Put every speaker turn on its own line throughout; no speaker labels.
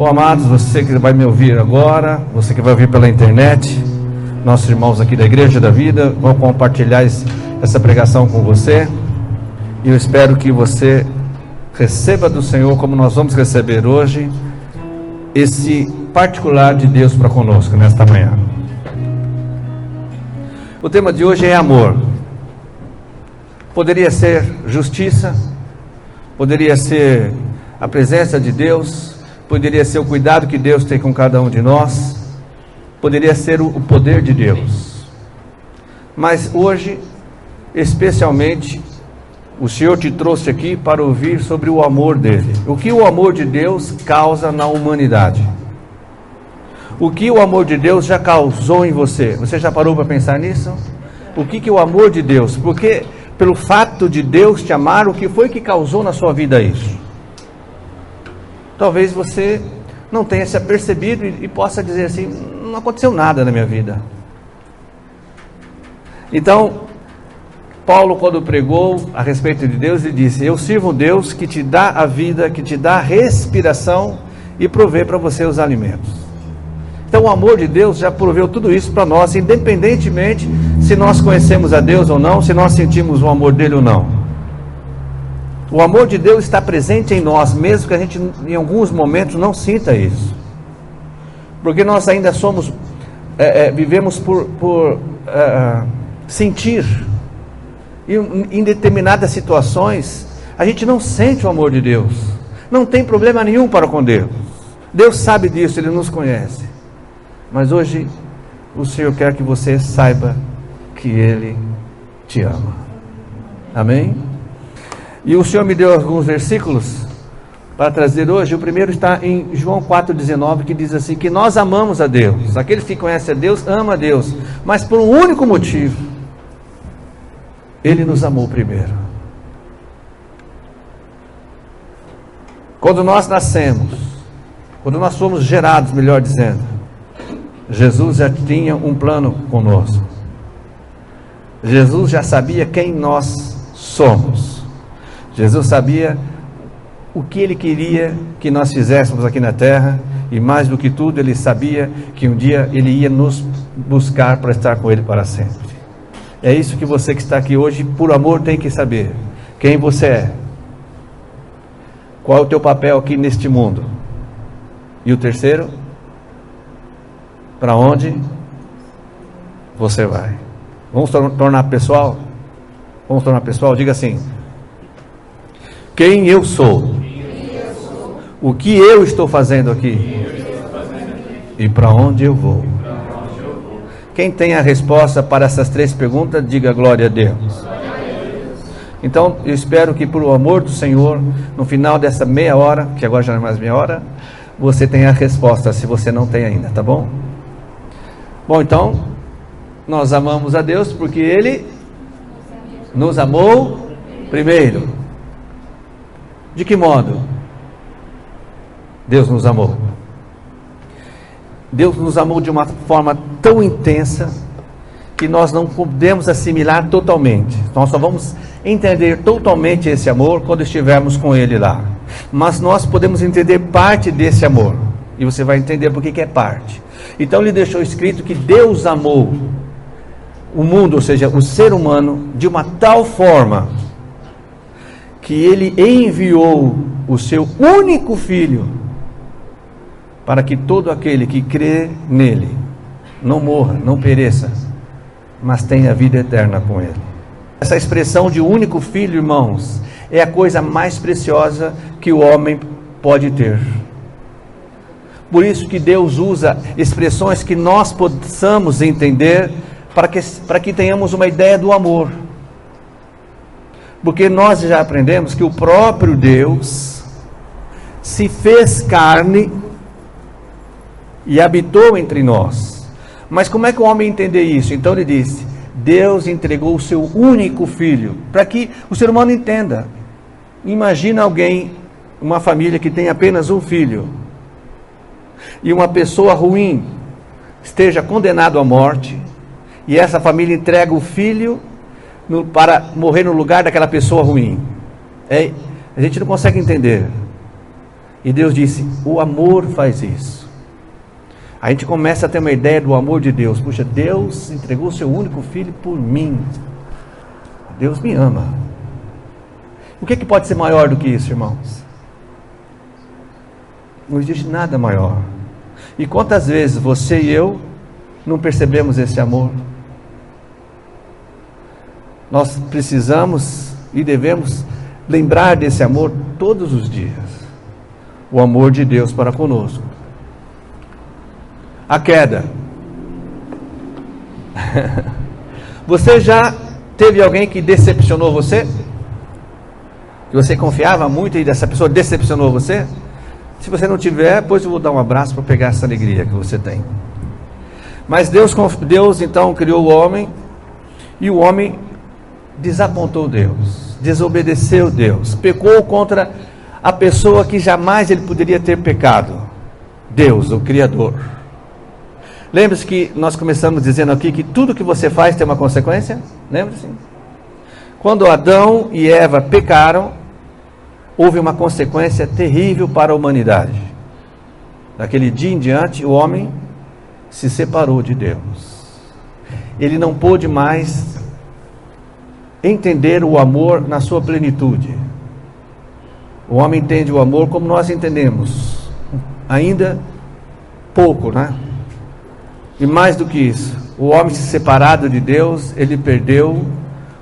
Bom, amados, você que vai me ouvir agora, você que vai ouvir pela internet, nossos irmãos aqui da Igreja da Vida vão compartilhar essa pregação com você, e eu espero que você receba do Senhor, como nós vamos receber hoje, esse particular de Deus para conosco nesta manhã. O tema de hoje é amor. Poderia ser justiça, poderia ser a presença de Deus, poderia ser o cuidado que Deus tem com cada um de nós, poderia ser o poder de Deus. Mas hoje, especialmente, o Senhor te trouxe aqui para ouvir sobre o amor dele. O que o amor de Deus causa na humanidade? O que o amor de Deus já causou em você? Você já parou para pensar nisso? O que o amor de Deus? Porque pelo fato de Deus te amar, o que foi que causou na sua vida isso? Talvez você não tenha se apercebido e possa dizer assim: não aconteceu nada na minha vida. Então, Paulo, quando pregou a respeito de Deus, ele disse: eu sirvo um Deus que te dá a vida, que te dá a respiração e provê para você os alimentos. Então o amor de Deus já proveu tudo isso para nós, independentemente se nós conhecemos a Deus ou não, se nós sentimos o amor dele ou não. O amor de Deus está presente em nós, mesmo que a gente em alguns momentos não sinta isso, porque nós ainda somos, vivemos por sentir, e em determinadas situações a gente não sente o amor de Deus, não tem problema nenhum para com Deus. Deus sabe disso, Ele nos conhece. Mas hoje o Senhor quer que você saiba que Ele te ama. Amém? E o Senhor me deu alguns versículos para trazer hoje. O primeiro está em João 4,19, que diz assim: que nós amamos a Deus. Aquele que conhece a Deus, ama a Deus. Mas por um único motivo: Ele nos amou primeiro. Quando nós nascemos, quando nós fomos gerados, melhor dizendo, Jesus já tinha um plano conosco. Jesus já sabia quem nós somos. Jesus sabia o que Ele queria que nós fizéssemos aqui na terra, e mais do que tudo, Ele sabia que um dia Ele ia nos buscar para estar com Ele para sempre. É isso que você que está aqui hoje, por amor, tem que saber: quem você é, qual é o teu papel aqui neste mundo, e o terceiro, para onde você vai. Vamos tornar pessoal? Vamos tornar pessoal? Diga assim: quem eu sou, o que eu estou fazendo aqui, e para onde eu vou. Quem tem a resposta para essas três perguntas, diga glória a Deus. Então eu espero que, por o amor do Senhor, no final dessa meia hora, que agora já não é mais meia hora, você tenha a resposta, se você não tem ainda, tá bom? Bom, então, nós amamos a Deus porque Ele nos amou primeiro. De que modo Deus nos amou? Deus nos amou de uma forma tão intensa que nós não podemos assimilar totalmente. Nós só vamos entender totalmente esse amor quando estivermos com Ele lá. Mas nós podemos entender parte desse amor, e você vai entender por que é parte. Então Ele deixou escrito que Deus amou o mundo, ou seja, o ser humano, de uma tal forma que Ele enviou o seu único Filho, para que todo aquele que crê nele não morra, não pereça, mas tenha vida eterna com Ele. Essa expressão de único Filho, irmãos, é a coisa mais preciosa que o homem pode ter. Por isso que Deus usa expressões que nós possamos entender, para que tenhamos uma ideia do amor. Porque nós já aprendemos que o próprio Deus se fez carne e habitou entre nós. Mas como é que o homem entender isso? Então ele disse: Deus entregou o seu único Filho, para que o ser humano entenda. Imagina alguém, uma família que tem apenas um filho, e uma pessoa ruim esteja condenado à morte, e essa família entrega o filho para morrer no lugar daquela pessoa ruim. A gente não consegue entender. E Deus disse: o amor faz isso. A gente começa a ter uma ideia do amor de Deus. Puxa, Deus entregou o seu único filho por mim. Deus me ama. O que pode ser maior do que isso, irmãos? Não existe nada maior. E quantas vezes você e eu não percebemos esse amor? Nós precisamos e devemos lembrar desse amor todos os dias. O amor de Deus para conosco. A queda. Você já teve alguém que decepcionou você? Que você confiava muito e essa pessoa decepcionou você? Se você não tiver, depois eu vou dar um abraço para pegar essa alegria que você tem. Mas Deus então criou o homem, e o homem desapontou Deus, desobedeceu Deus, pecou contra a pessoa que jamais ele poderia ter pecado, Deus, o Criador. Lembre-se que nós começamos dizendo aqui que tudo que você faz tem uma consequência? Lembre-se? Quando Adão e Eva pecaram, houve uma consequência terrível para a humanidade. Daquele dia em diante, o homem se separou de Deus. Ele não pôde mais entender o amor na sua plenitude. O homem entende o amor como nós entendemos, ainda pouco, né? E mais do que isso, o homem se separado de Deus, ele perdeu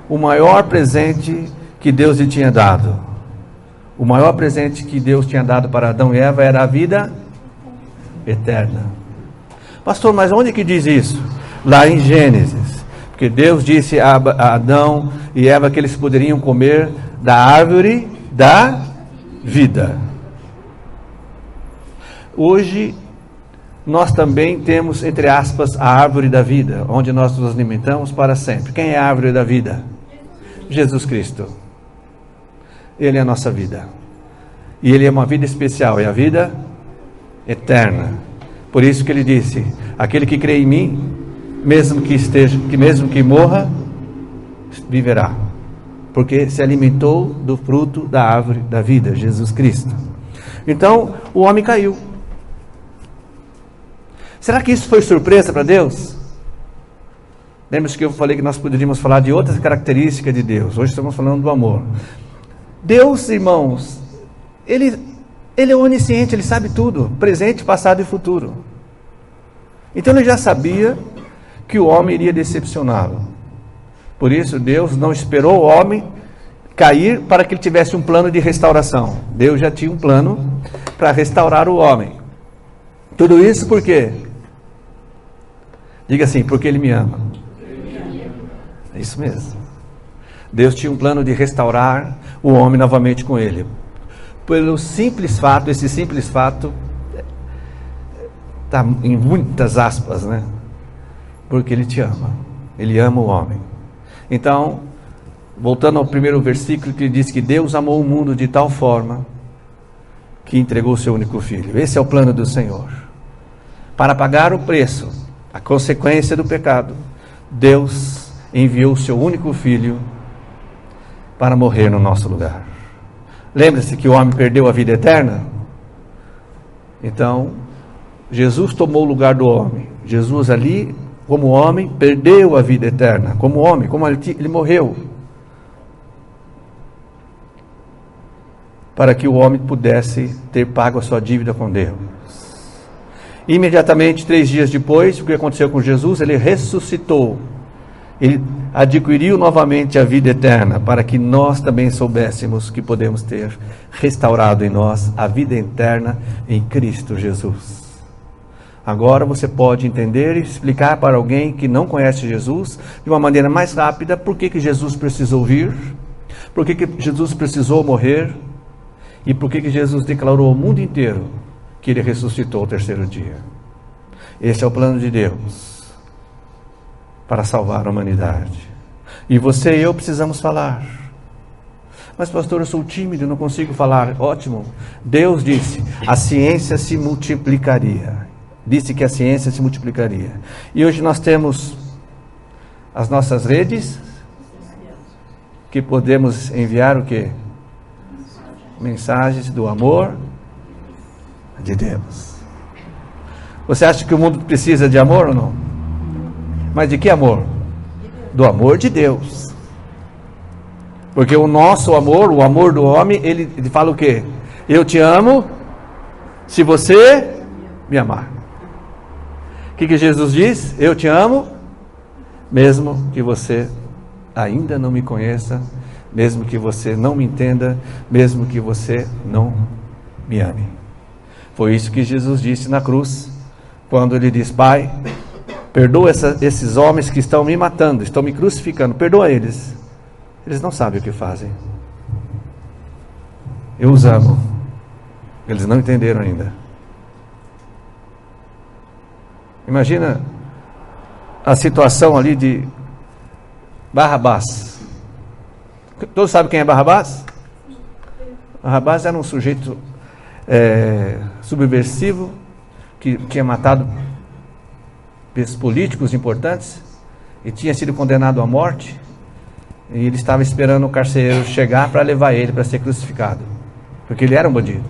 o maior presente que Deus lhe tinha dado. O maior presente que Deus tinha dado para Adão e Eva era a vida eterna. Pastor, mas onde que diz isso? Lá em Gênesis. Porque Deus disse a Adão e Eva que eles poderiam comer da árvore da vida. Hoje, nós também temos, entre aspas, a árvore da vida, onde nós nos alimentamos para sempre. Quem é a árvore da vida? Jesus Cristo. Ele é a nossa vida. E Ele é uma vida especial, é a vida eterna. Por isso que Ele disse: aquele que crê em mim, mesmo que morra, viverá. Porque se alimentou do fruto da árvore da vida, Jesus Cristo. Então, o homem caiu. Será que isso foi surpresa para Deus? Lembra-se que eu falei que nós poderíamos falar de outras características de Deus. Hoje estamos falando do amor. Deus, irmãos, Ele é onisciente, Ele sabe tudo, presente, passado e futuro. Então Ele já sabia que o homem iria decepcioná-lo. Por isso Deus não esperou o homem cair para que ele tivesse um plano de restauração. Deus já tinha um plano para restaurar o homem. Tudo isso por quê? Diga assim: porque Ele me ama. É isso mesmo. Deus tinha um plano de restaurar o homem novamente com Ele. Pelo simples fato, esse simples fato está em muitas aspas, né? Porque Ele te ama. Ele ama o homem. Então, voltando ao primeiro versículo, que diz que Deus amou o mundo de tal forma que entregou o seu único filho. Esse é o plano do Senhor. Para pagar o preço, a consequência do pecado, Deus enviou o seu único filho para morrer no nosso lugar. Lembra-se que o homem perdeu a vida eterna? Então, Jesus tomou o lugar do homem. Jesus ali, como homem, perdeu a vida eterna. Como homem, como ele morreu. Para que o homem pudesse ter pago a sua dívida com Deus. Imediatamente, 3 dias depois, o que aconteceu com Jesus? Ele ressuscitou. Ele adquiriu novamente a vida eterna, para que nós também soubéssemos que podemos ter restaurado em nós a vida eterna em Cristo Jesus. Agora você pode entender e explicar para alguém que não conhece Jesus, de uma maneira mais rápida, por que Jesus precisou vir, por que Jesus precisou morrer, e por que Jesus declarou ao mundo inteiro que Ele ressuscitou ao 3º dia. Esse é o plano de Deus para salvar a humanidade. E você e eu precisamos falar. Mas pastor, eu sou tímido, não consigo falar. Ótimo. Deus disse: a ciência se multiplicaria. Disse que a ciência se multiplicaria. E hoje nós temos as nossas redes, que podemos enviar o quê? Mensagens do amor de Deus. Você acha que o mundo precisa de amor ou não? Mas de que amor? Do amor de Deus. Porque o nosso amor, o amor do homem, ele fala o quê? Eu te amo se você me amar. O que Jesus diz? Eu te amo, mesmo que você ainda não me conheça, mesmo que você não me entenda, mesmo que você não me ame. Foi isso que Jesus disse na cruz, quando ele diz: Pai, perdoa esses homens que estão me matando, estão me crucificando, perdoa eles. Eles não sabem o que fazem. Eu os amo. Eles não entenderam ainda. Imagina a situação ali de Barrabás. Todos sabem quem é Barrabás? Barrabás era um sujeito subversivo, que tinha matado políticos importantes e tinha sido condenado à morte. E ele estava esperando o carcereiro chegar para levar ele para ser crucificado, porque ele era um bandido.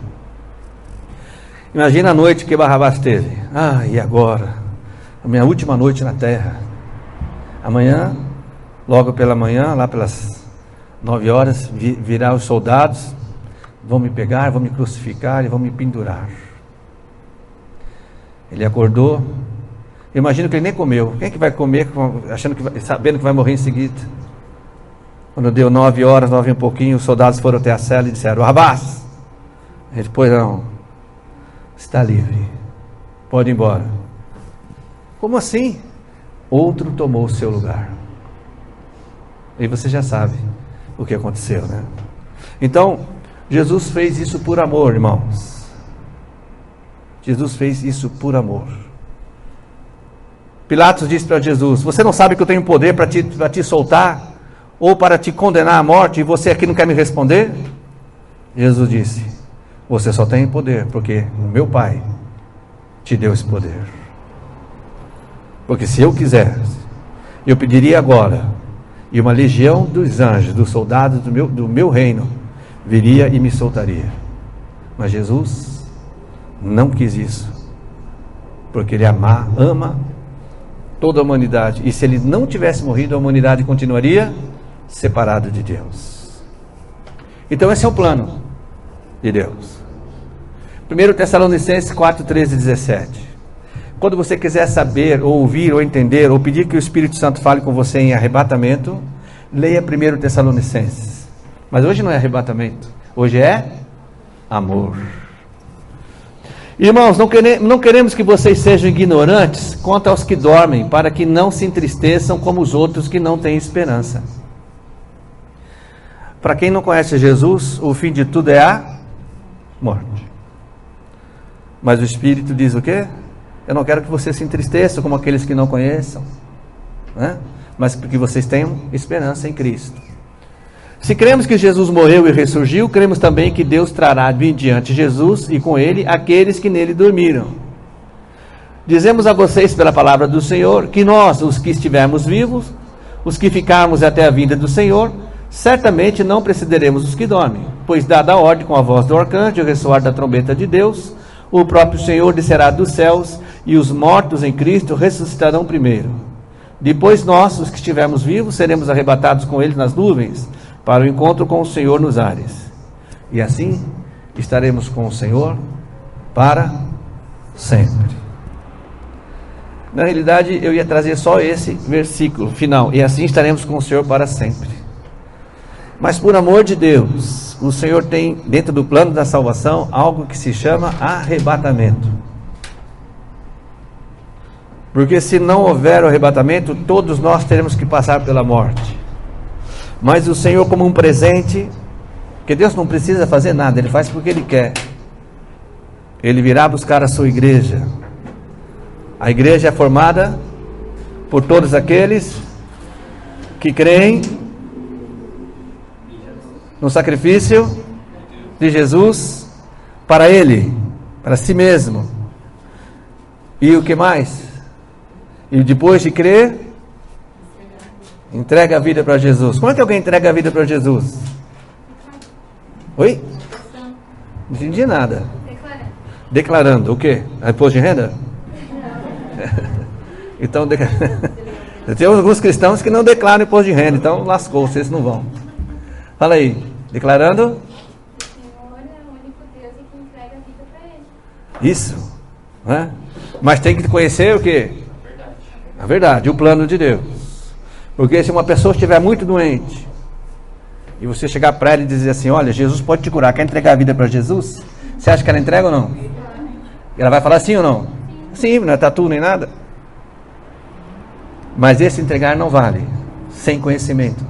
Imagina a noite que Barrabás teve. E agora? A minha última noite na terra. Amanhã, logo pela manhã, lá pelas 9 horas, virá os soldados, vão me pegar, vão me crucificar e vão me pendurar. Ele acordou. Eu imagino que ele nem comeu. Quem é que vai comer sabendo que vai morrer em seguida? Quando deu 9 horas, 9 e um pouquinho, os soldados foram até a cela e disseram: Barrabás! Ele disse: pois não, está livre, pode ir embora. Como assim? Outro tomou o seu lugar. E você já sabe o que aconteceu, né? Então, Jesus fez isso por amor, irmãos. Jesus fez isso por amor. Pilatos disse para Jesus: você não sabe que eu tenho poder para te soltar ou para te condenar à morte, e você aqui não quer me responder? Jesus disse: você só tem poder porque o meu Pai te deu esse poder. Porque se eu quisesse, eu pediria agora, e uma legião dos anjos, dos soldados do meu reino, viria e me soltaria. Mas Jesus não quis isso, porque Ele ama toda a humanidade, e se Ele não tivesse morrido, a humanidade continuaria separada de Deus. Então esse é o plano de Deus. 1 Tessalonicenses 4, 13 e 17. Quando você quiser saber, ou ouvir, ou entender, ou pedir que o Espírito Santo fale com você em arrebatamento, leia 1 Tessalonicenses. Mas hoje não é arrebatamento, hoje é amor. Irmãos, não queremos que vocês sejam ignorantes quanto aos que dormem, para que não se entristeçam como os outros que não têm esperança. Para quem não conhece Jesus, o fim de tudo é a morte. Mas o Espírito diz o quê? Eu não quero que você se entristeça como aqueles que não conheçam, né? Mas que vocês tenham esperança em Cristo. Se cremos que Jesus morreu e ressurgiu, cremos também que Deus trará diante Jesus e com Ele aqueles que nele dormiram. Dizemos a vocês pela palavra do Senhor que nós, os que estivermos vivos, os que ficarmos até a vinda do Senhor, certamente não precederemos os que dormem, pois dada a ordem com a voz do arcanjo e o ressoar da trombeta de Deus, o próprio Senhor descerá dos céus e os mortos em Cristo ressuscitarão primeiro. Depois nós, os que estivermos vivos, seremos arrebatados com Ele nas nuvens para o encontro com o Senhor nos ares. E assim estaremos com o Senhor para sempre. Na realidade, eu ia trazer só esse versículo final. E assim estaremos com o Senhor para sempre. Mas por amor de Deus, o Senhor tem dentro do plano da salvação algo que se chama arrebatamento. Porque se não houver o arrebatamento, todos nós teremos que passar pela morte. Mas o Senhor, como um presente, que Deus não precisa fazer nada, Ele faz porque Ele quer. Ele virá buscar a sua igreja. A igreja é formada por todos aqueles que creem no sacrifício de Jesus para Ele, para si mesmo. E o que mais? E depois de crer, entrega a vida para Jesus. Como é que alguém entrega a vida para Jesus? Oi? Não entendi nada. Declarando o quê? Imposto de renda? Então, tem alguns cristãos que não declaram imposto de renda, então lascou, vocês não vão. Fala aí, declarando?
O Senhor é o único Deus que entrega a vida para Ele.
Isso, né? Mas tem que conhecer o quê? A verdade, o plano de Deus. Porque se uma pessoa estiver muito doente, e você chegar para ela e dizer assim, olha, Jesus pode te curar, quer entregar a vida para Jesus? Você acha que ela entrega ou não? Ela vai falar sim ou não? Sim, não é tatu nem nada. Mas esse entregar não vale, sem conhecimento.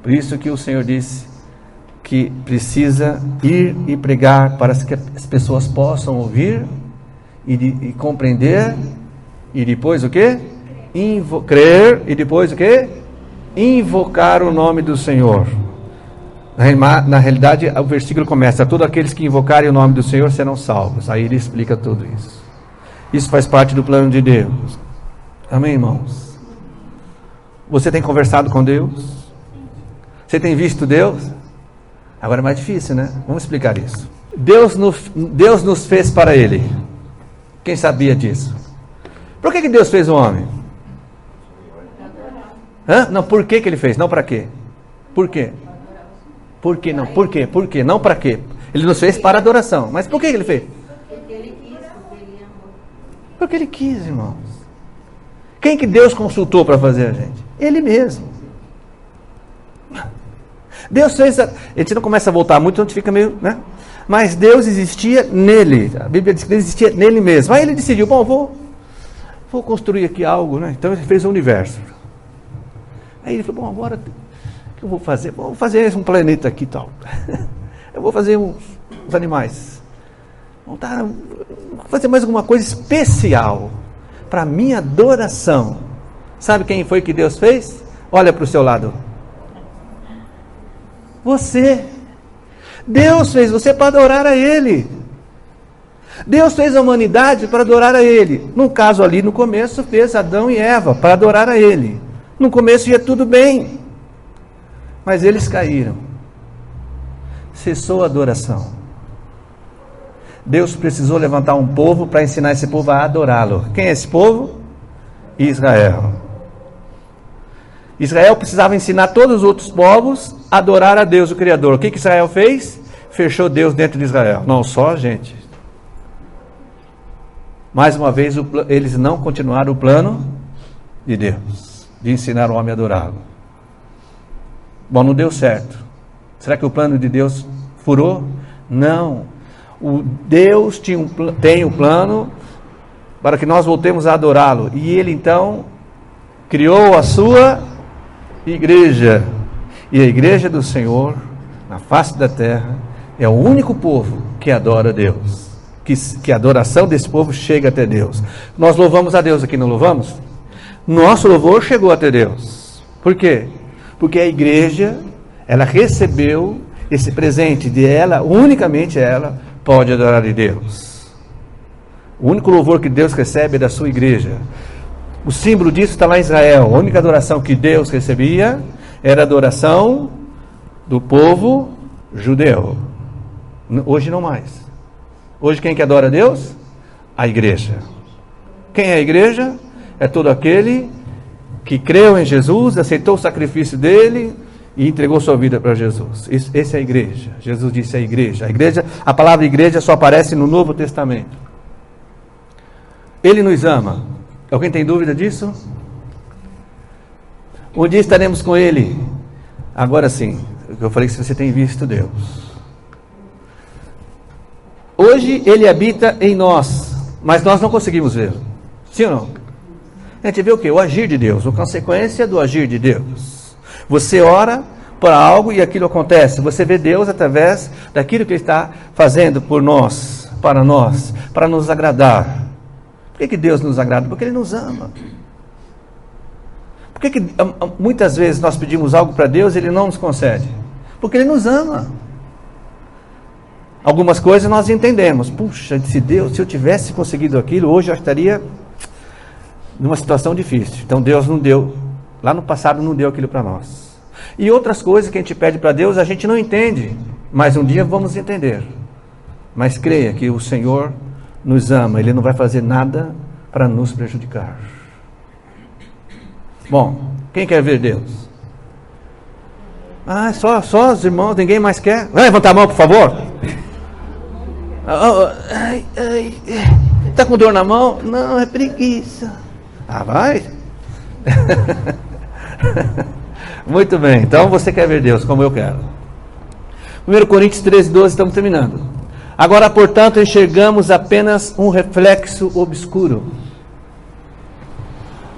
Por isso que o Senhor disse que precisa ir e pregar para que as pessoas possam ouvir e compreender, e depois o quê? Crer, e depois o quê? Invocar o nome do Senhor. Na realidade, o versículo começa: todos aqueles que invocarem o nome do Senhor serão salvos. Aí ele explica tudo isso. Isso faz parte do plano de Deus. Amém, irmãos? Você tem conversado com Deus? Você tem visto Deus? Agora é mais difícil, né? Vamos explicar isso. Deus nos fez para Ele. Quem sabia disso? Por que Deus fez o homem? Hã? Não, por que Ele fez? Não para quê? Por quê? Por que não? Por quê? Por quê? Não para quê? Ele nos fez para adoração. Mas por que Ele fez?
Porque Ele quis, porque Ele amou.
Porque Ele quis, irmãos. Quem que Deus consultou para fazer a gente? Ele mesmo. Deus fez... A gente não começa a voltar muito, então a gente fica meio... né? Mas Deus existia nele. A Bíblia diz que Deus existia nele mesmo. Aí Ele decidiu, bom, vou construir aqui algo, né? Então Ele fez o universo. Aí Ele falou, bom, agora... o que eu vou fazer? Vou fazer um planeta aqui e tal. Eu vou fazer uns animais. Vou fazer mais alguma coisa especial para a minha adoração. Sabe quem foi que Deus fez? Olha para o seu lado. Você. Deus fez você para adorar a Ele. Deus fez a humanidade para adorar a Ele. No caso ali, no começo, fez Adão e Eva para adorar a Ele. No começo ia tudo bem. Mas eles caíram. Cessou a adoração. Deus precisou levantar um povo para ensinar esse povo a adorá-lo. Quem é esse povo? Israel. Israel precisava ensinar todos os outros povos a adorar a Deus, o Criador. O que Israel fez? Fechou Deus dentro de Israel. Não só a gente. Mais uma vez, eles não continuaram o plano de Deus, de ensinar o homem a adorá-lo. Bom, não deu certo. Será que o plano de Deus furou? Não. Deus tem um plano para que nós voltemos a adorá-lo. E Ele então criou a sua igreja. E a igreja do Senhor, na face da terra, é o único povo que adora a Deus. Que a adoração desse povo chega até Deus. Nós louvamos a Deus aqui, não louvamos? Nosso louvor chegou até Deus. Por quê? Porque a igreja, ela recebeu esse presente de ela, unicamente ela pode adorar a Deus. O único louvor que Deus recebe é da sua igreja. O símbolo disso está lá em Israel. A única adoração que Deus recebia era a adoração do povo judeu. Hoje não mais. Hoje quem que adora a Deus? A igreja. Quem é a igreja? É todo aquele que creu em Jesus, aceitou o sacrifício dele e entregou sua vida para Jesus. Essa é a igreja. Jesus disse a igreja. A palavra igreja só aparece no Novo Testamento. Ele nos ama. Alguém tem dúvida disso? Um dia estaremos com Ele. Agora sim, eu falei que você tem visto Deus. Hoje Ele habita em nós, mas nós não conseguimos vê-lo. Sim ou não? A gente vê o quê? O agir de Deus, a consequência do agir de Deus. Você ora para algo e aquilo acontece. Você vê Deus através daquilo que Ele está fazendo por nós, para nos agradar. Por que Deus nos agrada? Porque Ele nos ama. Por que muitas vezes nós pedimos algo para Deus e Ele não nos concede? Porque Ele nos ama. Algumas coisas nós entendemos. Puxa, se eu tivesse conseguido aquilo, hoje eu estaria numa situação difícil. Então Deus não deu, lá no passado não deu aquilo para nós. E outras coisas que a gente pede para Deus, a gente não entende, mas um dia vamos entender. Mas creia que o Senhor nos ama, Ele não vai fazer nada para nos prejudicar. Bom, quem quer ver Deus? Só os irmãos, ninguém mais quer? Vai levantar a mão, por favor. Está com dor na mão? Não, é preguiça. Vai. Muito bem, então você quer ver Deus como eu quero. 1 Coríntios 13, 12, estamos terminando. Agora, portanto, enxergamos apenas um reflexo obscuro.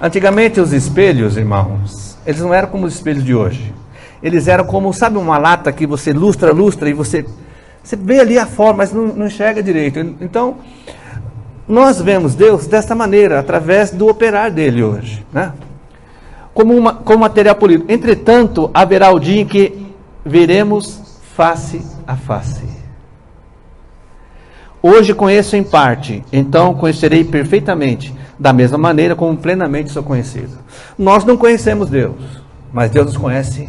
Antigamente os espelhos, irmãos, eles não eram como os espelhos de hoje. Eles eram como, sabe, uma lata que você lustra e você vê ali a forma, mas não enxerga direito. Então, nós vemos Deus desta maneira, através do operar dele hoje, né? Como material polido. Entretanto, haverá o dia em que veremos face a face. Hoje conheço em parte, então conhecerei perfeitamente, da mesma maneira como plenamente sou conhecido. Nós não conhecemos Deus, mas Deus nos conhece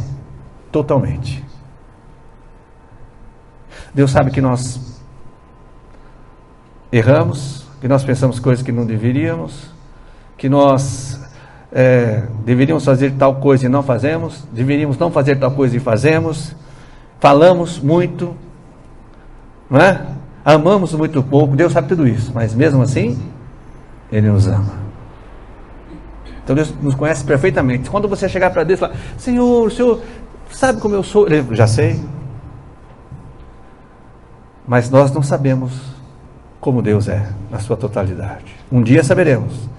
totalmente. Deus sabe que nós erramos, que nós pensamos coisas que não deveríamos, que nós deveríamos fazer tal coisa e não fazemos, deveríamos não fazer tal coisa e fazemos, falamos muito, não é? Amamos muito pouco. Deus sabe tudo isso, mas mesmo assim Ele nos ama. Então Deus nos conhece perfeitamente. Quando você chegar para Deus e falar: Senhor, o Senhor sabe como eu sou? Ele: já sei. Mas nós não sabemos como Deus é na sua totalidade. Um dia saberemos,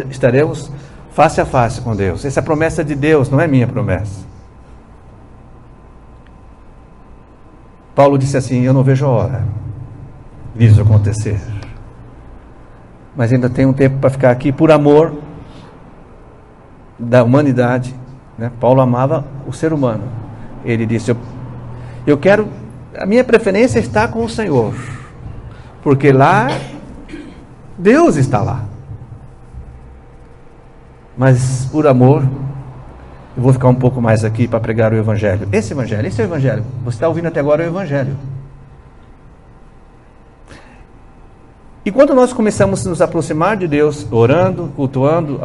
estaremos face a face com Deus. Essa é a promessa de Deus, não é minha promessa. Paulo disse assim: eu não vejo a hora disso acontecer, mas ainda tenho um tempo para ficar aqui por amor da humanidade, né? Paulo amava o ser humano. Ele disse: eu quero, a minha preferência está com o Senhor, porque lá Deus está lá, mas por amor eu vou ficar um pouco mais aqui para pregar o Evangelho. Esse é o Evangelho. Você está ouvindo até agora o Evangelho. E quando nós começamos a nos aproximar de Deus, orando, cultuando,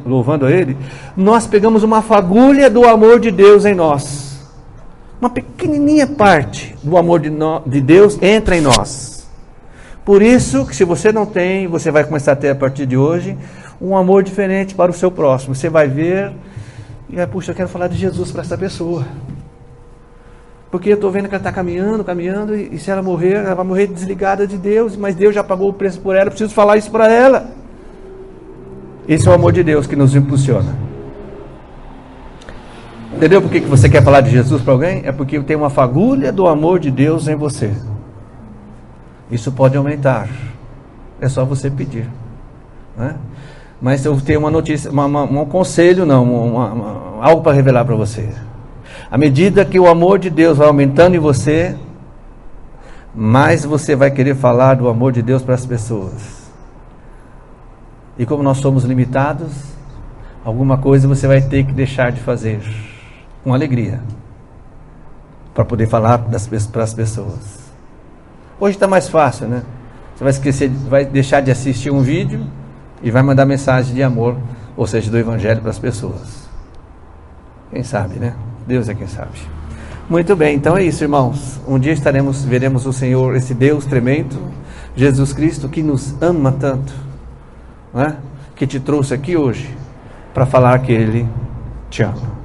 louvando a Ele, nós pegamos uma fagulha do amor de Deus em nós. Uma pequenininha parte do amor de Deus entra em nós. Por isso que se você não tem, você vai começar a ter a partir de hoje um amor diferente para o seu próximo. Você vai ver e vai: puxa, eu quero falar de Jesus para essa pessoa. Porque eu estou vendo que ela está caminhando, e se ela morrer, ela vai morrer desligada de Deus, mas Deus já pagou o preço por ela, eu preciso falar isso para ela. Esse é o amor de Deus que nos impulsiona. Entendeu por que você quer falar de Jesus para alguém? É porque tem uma fagulha do amor de Deus em você. Isso pode aumentar, é só você pedir, né? Mas eu tenho uma notícia, um conselho, algo para revelar para você. À medida que o amor de Deus vai aumentando em você, mais você vai querer falar do amor de Deus para as pessoas. E como nós somos limitados, alguma coisa você vai ter que deixar de fazer com alegria, para poder falar para as pessoas. Hoje está mais fácil, né? Você vai esquecer, vai deixar de assistir um vídeo e vai mandar mensagem de amor, ou seja, do Evangelho para as pessoas. Quem sabe, né? Deus é quem sabe. Muito bem, então é isso, irmãos. Um dia veremos o Senhor, esse Deus tremendo, Jesus Cristo, que nos ama tanto, não é? Que te trouxe aqui hoje para falar que Ele te ama.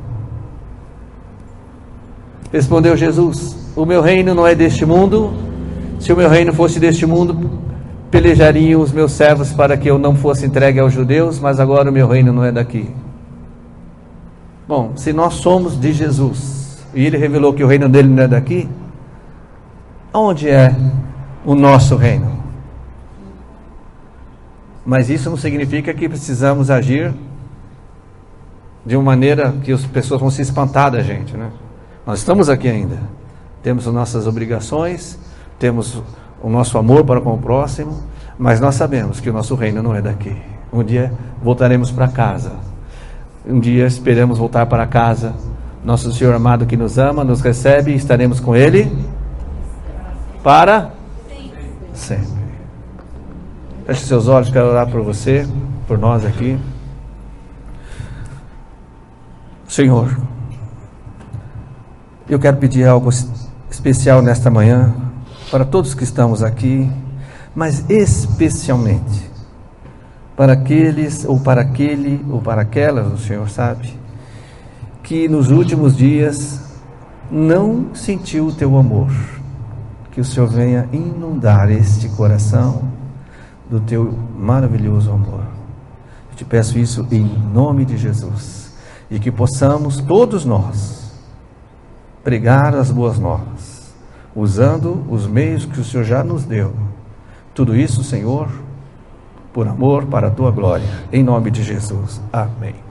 Respondeu Jesus: o meu reino não é deste mundo. Se o meu reino fosse deste mundo, pelejariam os meus servos para que eu não fosse entregue aos judeus, mas agora o meu reino não é daqui. Bom, se nós somos de Jesus e Ele revelou que o reino dele não é daqui, onde é o nosso reino? Mas isso não significa que precisamos agir de uma maneira que as pessoas vão se espantar da gente, né? Nós estamos aqui ainda, temos as nossas obrigações, temos o nosso amor para com o próximo, mas nós sabemos que o nosso reino não é daqui. Um dia voltaremos para casa. Um dia esperamos voltar para casa. Nosso Senhor amado que nos ama, nos recebe e estaremos com Ele para sempre. Feche seus olhos, quero orar por você, por nós aqui. Senhor, eu quero pedir algo especial nesta manhã para todos que estamos aqui, mas especialmente para aqueles, ou para aquele, ou para aquelas, o Senhor sabe, que nos últimos dias não sentiu o teu amor. Que o Senhor venha inundar este coração do teu maravilhoso amor. Eu te peço isso em nome de Jesus, e que possamos todos nós pregar as boas novas, usando os meios que o Senhor já nos deu. Tudo isso, Senhor, por amor, para a tua glória, em nome de Jesus. Amém.